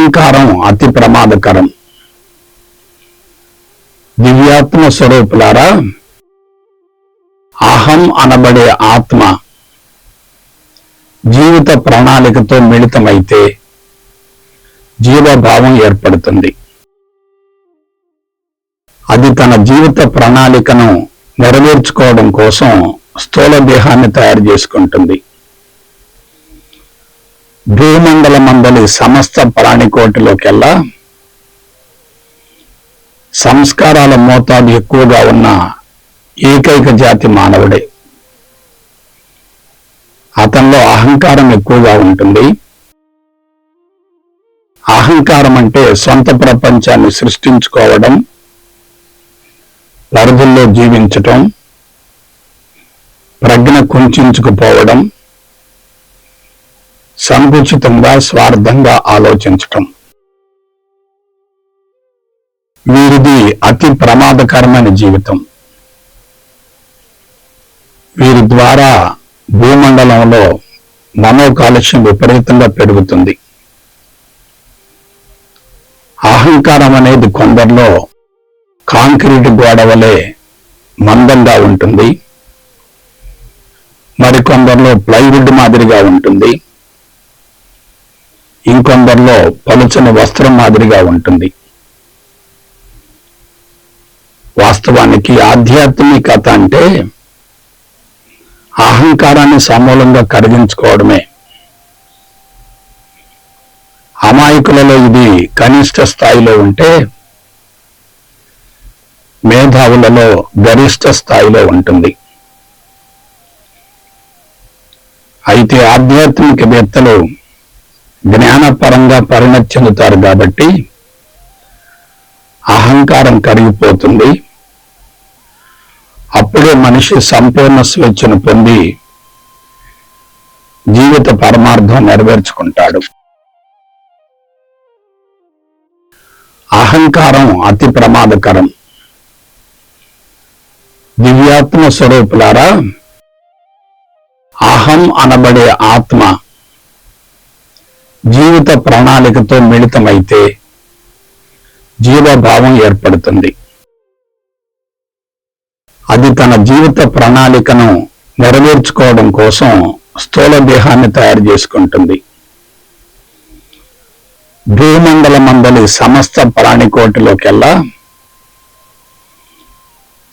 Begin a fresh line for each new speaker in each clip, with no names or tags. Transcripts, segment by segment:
అహంకారం అతి ప్రమాదకరం. దివ్యాత్మ స్వరూపులారా, అహం అనబడే ఆత్మ జీవిత ప్రణాళికతో మిళితమైతే జీవభావం ఏర్పడుతుంది. అది తన జీవిత ప్రణాళికను నెరవేర్చుకోవడం కోసం స్థూల దేహాన్ని తయారు చేసుకుంటుంది. భూమండల మందలి సమస్త ప్రాణికోటిలోకెల్లా సంస్కారాల మోతాదు ఎక్కువగా ఉన్న ఏకైక జాతి మానవుడే. అతనిలో అహంకారం ఎక్కువగా ఉంటుంది. అహంకారం అంటే సొంత ప్రపంచాన్ని సృష్టించుకోవడం, పరిధుల్లో జీవించటం, ప్రజ్ఞ కుంచుకుపోవడం, సంకుచితంగా స్వార్థంగా ఆలోచించటం. వీరిది అతి ప్రమాదకరమైన జీవితం. వీరి ద్వారా భూమండలంలో మనోకాలుష్యం విపరీతంగా పెరుగుతుంది. అహంకారం అనేది కొందరిలో కాంక్రీట్ గోడ వలె మందంగా ఉంటుంది, మరికొందరిలో ప్లైవుడ్ మాదిరిగా ఉంటుంది, ఇంకొందరిలో పలుచని వస్త్రం మాదిరిగా ఉంటుంది. వాస్తవానికి ఆధ్యాత్మికత అంటే అహంకారాన్ని సమూలంగా కరిగించుకోవడమే. అమాయకులలో ఇది కనిష్ట స్థాయిలో ఉంటే మేధావులలో గరిష్ట స్థాయిలో ఉంటుంది. అయితే ఆధ్యాత్మికవేత్తలు జ్ఞానపరంగా పరిణతి చెందుతారు కాబట్టి అహంకారం కరిగిపోతుంది. అప్పుడే మనిషి సంపూర్ణ స్వేచ్ఛను పొంది జీవిత పరమార్థం నెరవేర్చుకుంటాడు. అహంకారం అతి ప్రమాదకరం. దివ్యాత్మ స్వరూపులారా, అహం అనబడే ఆత్మ జీవిత ప్రణాళికతో మిళితమైతే జీవభావం ఏర్పడుతుంది. అది తన జీవిత ప్రణాళికను నెరవేర్చుకోవడం కోసం స్థూల దేహాన్ని తయారు చేసుకుంటుంది. భూమండల మందలి సమస్త ప్రాణికోటిలోకెల్లా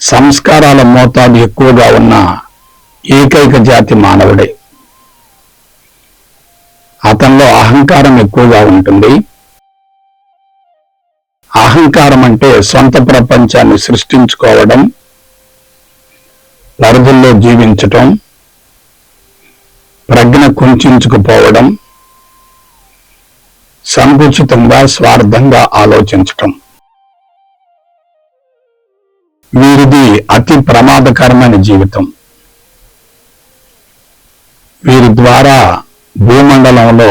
సంస్కారాల మోతాదు ఎక్కువగా ఉన్న ఏకైక జాతి మానవుడే. అతనిలో అహంకారం ఎక్కువగా ఉంటుంది. అహంకారం అంటే సొంత ప్రపంచాన్ని సృష్టించుకోవడం, పరిధుల్లో జీవించటం, ప్రజ్ఞ కుంచుకుపోవడం, సంకుచితంగా స్వార్థంగా ఆలోచించటం. వీరిది అతి ప్రమాదకరమైన జీవితం. వీరి ద్వారా భూమండలంలో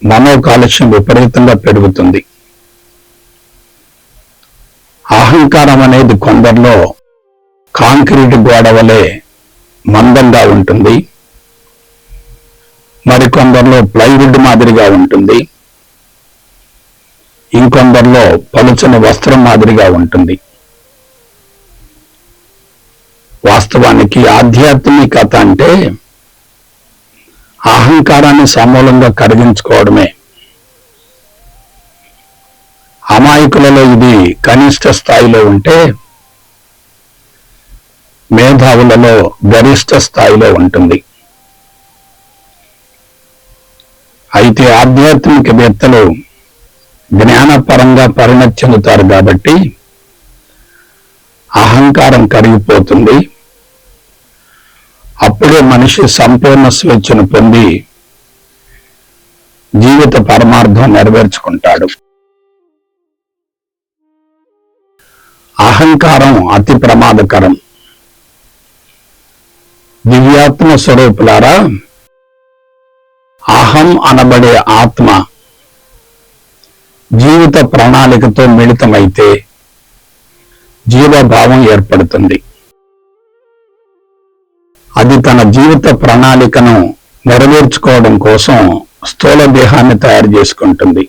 మనోకాలుష్యం విపరీతంగా పెరుగుతుంది. అహంకారం అనేది కొందరిలో కాంక్రీట్ గోడ వలె మందంగా ఉంటుంది, మరికొందరిలో ప్లైవుడ్ మాదిరిగా ఉంటుంది, ఇంకొందరిలో పలుచని వస్త్రం మాదిరిగా ఉంటుంది. వాస్తవానికి ఆధ్యాత్మికత అంటే అహంకారాన్ని సమూలంగా కరిగించుకోవడమే. అమాయకులలో ఇది కనిష్ట స్థాయిలో ఉంటే మేధావులలో గరిష్ట స్థాయిలో ఉంటుంది. అయితే ఆధ్యాత్మికవేత్తలు జ్ఞానపరంగా పరిణతి చెందుతారు కాబట్టి అహంకారం కరిగిపోతుంది. అప్పుడే మనిషి సంపూర్ణ స్వేచ్ఛను పొంది జీవిత పరమార్థం నెరవేర్చుకుంటాడు. అహంకారం అతి ప్రమాదకరం. దివ్యాత్మ స్వరూపులారా, అహం అనబడే ఆత్మ జీవిత ప్రణాళికతో మిళితమైతే జీవభావం ఏర్పడుతుంది. అది తన జీవిత ప్రణాళికను నెరవేర్చుకోవడం కోసం స్థూల దేహాన్ని తయారు చేసుకుంటుంది.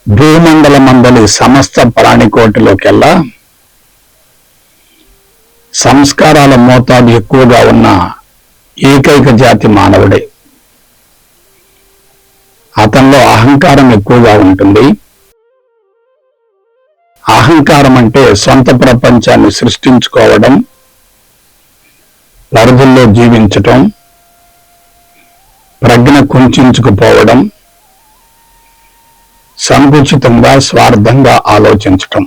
భూమండల మందలి సమస్త ప్రాణికోటిలోకెల్లా సంస్కారాల మోతాదు ఎక్కువగా ఉన్న ఏకైక జాతి మానవుడే. అతనిలో అహంకారం ఎక్కువగా ఉంటుంది. అహంకారం అంటే సొంత ప్రపంచాన్ని సృష్టించుకోవడం, పరిధుల్లో జీవించటం, ప్రజ్ఞ కుంచుకుపోవడం, సంకుచితంగా స్వార్థంగా ఆలోచించటం.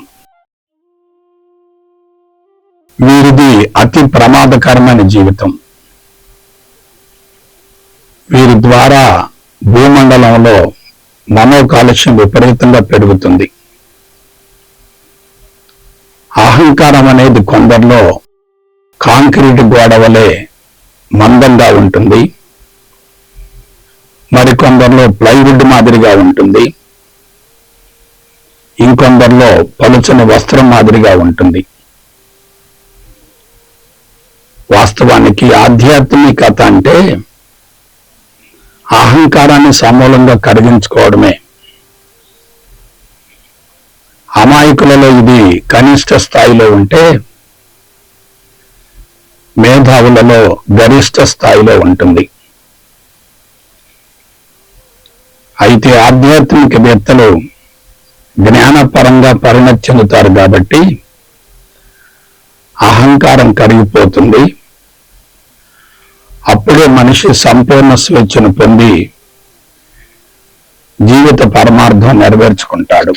వీరిది అతి ప్రమాదకరమైన జీవితం. వీరి ద్వారా భూమండలంలో మనోకాలుష్యం విపరీతంగా పెరుగుతుంది. అహంకారం అనేది కొందరిలో కాంక్రీట్ గోడ వలె మందంగా ఉంటుంది, మరికొందరిలో ప్లైవుడ్ మాదిరిగా ఉంటుంది, ఇంకొందరిలో పలుచని వస్త్రం మాదిరిగా ఉంటుంది. వాస్తవానికి ఆధ్యాత్మికత అంటే అహంకారాన్ని సమూలంగా కరిగించుకోవడమే. అమాయకులలో ఇది కనిష్ట స్థాయిలో ఉంటే మేధావులలో గరిష్ట స్థాయిలో ఉంటుంది. అయితే ఆధ్యాత్మికవేత్తలు జ్ఞానపరంగా పరిణతి చెందుతారు కాబట్టి అహంకారం కరిగిపోతుంది. అప్పుడే మనిషి సంపూర్ణ స్వేచ్ఛను పొంది జీవిత పరమార్థం నెరవేర్చుకుంటాడు.